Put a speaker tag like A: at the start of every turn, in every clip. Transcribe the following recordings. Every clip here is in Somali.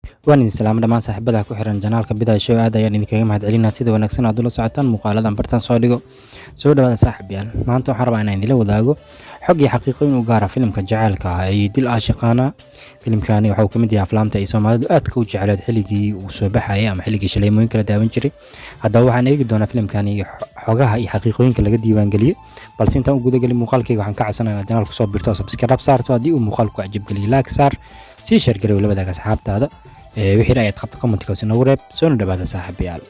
A: waan idin salaamo dhammaan saaxiibada ku xiran janaalka Bidaayo Show aad ayaan idinkaga mahadcelinaa sida wanaagsan aad ula socotaan muuqaaladan bartan soo dhigo soo dhawaada saaxiibayaal maanta waxaan rabaa inaan idila wadaago xog iyo xaqiiqooyin u gaar ah filimka jacaylka ah ee Dil Aashiqaana. filimkani waxa uu ka mid yahay aflaamta ay Soomaalidu aad ka u jecleed xilligii uu soo baxayay ama xilligii shaleemooyin kala daawan jiray. haddaba waxaan eegi doonaa filimkani xogaha iyo xaqiiqooyinka laga diiwaan galiyay, balse intaan u guda galin muuqaalkayga waxaan ka codsanayaa janaalka soo birto subscribe saarto haddii uu muuqaalku cajab geliyo like saar sii share gareeyo la wadaaga asxaabtaada wixii ay qabto comment-ka soo reeb soo dhawaada saaxiibayaal.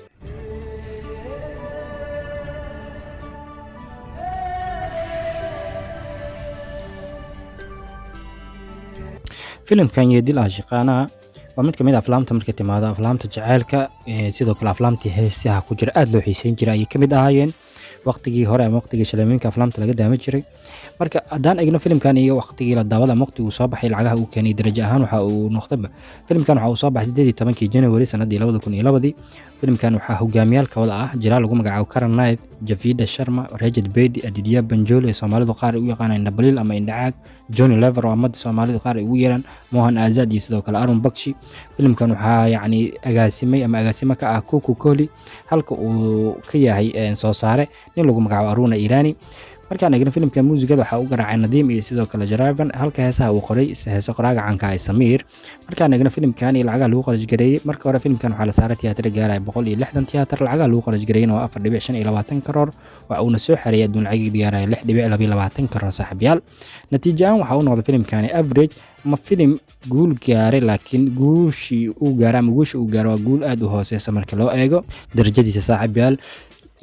A: filimkan Dil Aashiqaana waa mid ka mid ah aflaamta markay timaado aflaamta jacaylka sidoo kale aflaamtii heesaha ku jira aad loo xiiseyn jiray ay ka mid ahaayeen waqtigii hore ama waqtigii shaleemooyinka aflaamta laga daawan jiray. marka haddaan eegno filimkan iyo waqtigii la daawada ama waqtigii uu soo baxay lacagaha uu keenay darajo ahaan waxa uu noqday filimkan waxa uu soo baxay 18 January sanadii 2002. filimkan waxa hogaamiyaal ka wada ah jira lagu magacaabo Karan Knight, Javida Sharma, Rajat Bedi, Aditya Banjoli ee Soomaalidu qaar u yaqaanaan Nabalil ama Indhacaag, Johnny Lever oo amad Soomaalidu qaar ugu yeeran Mohan Azad iyo sidoo kale Arun Bakshi. filimkan waxa agaasimo ka ah Kuku Koli halka uu ka yahay soo saare nin lagu magacaabo Aruna Irani. markaan eegno filimka muusigada waxa uu garaacay Nadiim iyo sidoo kale Jaravan halka heesaha uu qoray heesa qoraaga caanka ah Samiir. markaan eegno filimkan iyo lacagaha lagu qarash gareeyay marka hore filimkan waxa la saaray tiyaatar gaaray 160 tiyaatar lacagaha lagu qarash gareeyay waa 4.25 karoor waxa uu soo xareeyay adduun lacag gaaray 6.22 karoor saaxiibayaal. natiijada waxa uu noqday filimkan average ma filim guul gaaray laakiin guushii uu gaaro waa guul aad u hooseysa marka loo eego darajadiisa saaxiibayaal.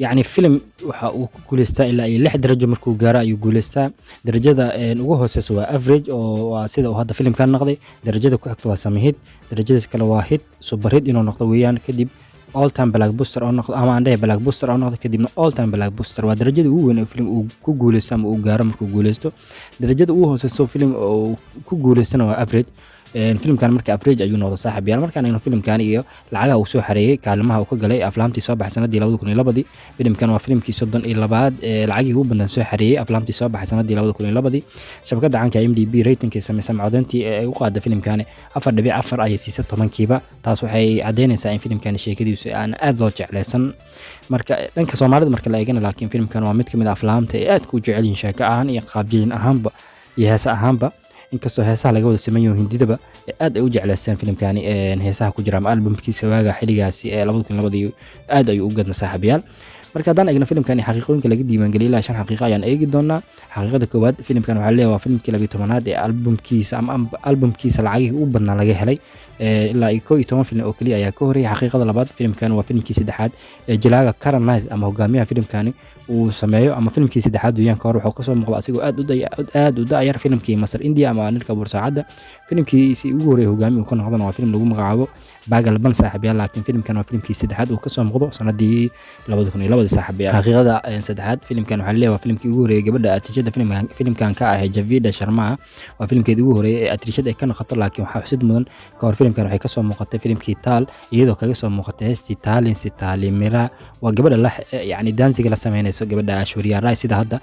A: يعني فيلم waxa uu ku guuleystaa ilaa 6 darajo markuu gaaro ayuu guuleystaa. darajada ugu hooseysa waa average oo waa sida uu hadda filimkan noqday. darajada ku xigta waa samihid, darajada kale waa hit super hit inuu noqdo weeyaan, kadib all time blockbuster oo noqdo ama andhay blockbuster oo noqdo kadibna all time blockbuster waa darajada ugu weyn ee filim uu ku guuleysto ama uu gaaro markuu guuleysto. darajada ugu hooseysa filim uu ku guuleystana waa average. filimkan marka average ayuu noqday saaxiibayaal. markaan eegno filimkan iyo lacagaha uu soo xareeyay kaalmaha uu ka galay aflaamtii soo baxay sanadii 2002. filimkan waa filimkii 32 lacagii ugu badan soo xareeyay aflaamtii soo baxay sanadii 2002. shabakada caanka IMDb ratingkii sameysay macdantii ee u qaaday filimkan 4.4 ayay siisay 10kiiba. taas waxay cadeynaysaa in filimkan sheekadiisu aan aad loo jecleysan marka dhanka Soomaalida marka la eegana, laakiin filimkan waa mid ka mid ah aflaamta ee aad ku jecel yihiin sheeko ahaan iyo qaabjilin ahaanba iyo heesa ahaanba. inkastoo heesaha laga wada sameeyo hindidaba aad ay u jecleystaan filimkani heesaha ku jira ama albumkiisa waaga xiligaasi ee 2002 aad ayuu u gadma saaxiibayaal. marka haddaan eegno filimkani xaqiiqooyinka laga diiwaan galiyay ilaa 5 xaqiiqo ayaan eegi doonaa. xaqiiqada koowaad filimkan waxa leeyahay waa filimkii 12aad ee albumkiisa lacagii u badnaa laga helay ilaa 11 filim oo kaliya ayaa ka horeeyay. xaqiiqada labaad filimkan waa filimkii saddexaad ee jilaaga Karan Knight ama hogaamiyaha filimkani uu sameeyo ama filimkii saddexaad weeyaan ka hor wuxuu ka soo muuqday asigoo aad u daayar filimkii Masar India ama Nilka Bursaacada. filimkiisi ugu horeeyay hogaamiye uu ka noqday waa filim lagu magacaabo Baagalban saaxiibayaal, laakiin filimkan waa filimkii saddexaad uu ka soo muuqdo sanadii 2002 saaxiibayaal. xaqiiqada saddexaad filimkan waxa leeyahay waa filimkii ugu horeeyay gabadha atiishada filimkan ka ah Javida Sharma waa filimkeedii ugu horeeyay ee atiishada ay ka noqoto, laakiin waxa xusid mudan ka hor filimkan waxay ka soo muuqatay filimkii Taal iyadoo kaga soo muuqatay heestii Taalin si Taalimira waa gabadha la daansiga la sameynayso gabadha Ashwariya Rai sida hadda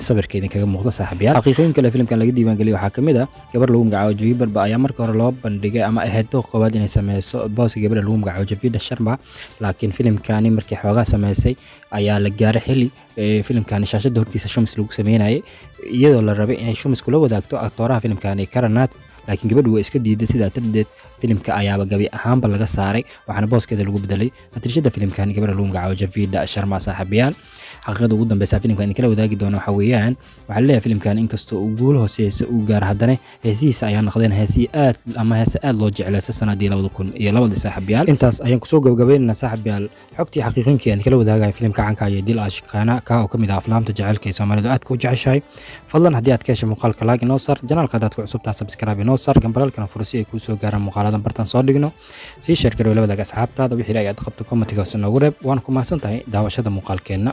A: sawirkeedin kaga muuqdo saaxiibayaal. xaqiiqooyinka la filimkan laga diiwaan galiyay waxaa kamid ah gabar lagu magacaabo Juibar ayaa markii hore loo bandhigay ama ahayd koowaad inay sameyso booska gabadha lagu magacaabo Javida Sharma, laakiin filimkani markii xoogaa sameysay ayaa la gaaray xilli filimkani shaashada hortiisa shumis lagu sameynayay iyadoo la rabay inay shumis kula wadaagto aktooraha filimkani Karan Knight, laakiin gabadhu way iska diiday sidaa darteed filimka ayaaba gabi ahaanba laga saaray waxaana booskeeda lagu bedelay natiijada filimkani gabadha lagu magacaabo Javida Sharma saaxiibayaal. xaqiiqada ugu dambeysa filimkan kala wadaagi doona waxa weeyaan waxa leeyahay filimkan inkastoo uu guul hooseysa uu gaar haddana heesihiisa ayaa noqdeen heesi aad loo jecleysa sanadii 2002 saaxiibayaal. intaas ayaan kusoo gabagabeynaa saaxiibayaal xogtii xaqiiqooyinkii aan kala wadaagay filimka caanka ah Dil Aashiqaana ka oo kamid ah aflaamta jacaylka ee Soomaalidu aad ku jeceshahay. fadlan haddii aad ka hesho muuqaalka like inoo saar, janaalka haddaad ku cusub tahay subscribe inoo saar, gambaralkana furo si ay kuu soo gaaraan muuqaaladan bartan soo dhigno. sii share gareeyo la wadaaga asxaabtaada wixii ay aad qabto comment-ka noogu reeb. waan ku mahadsantahay daawashada muuqaalkeena.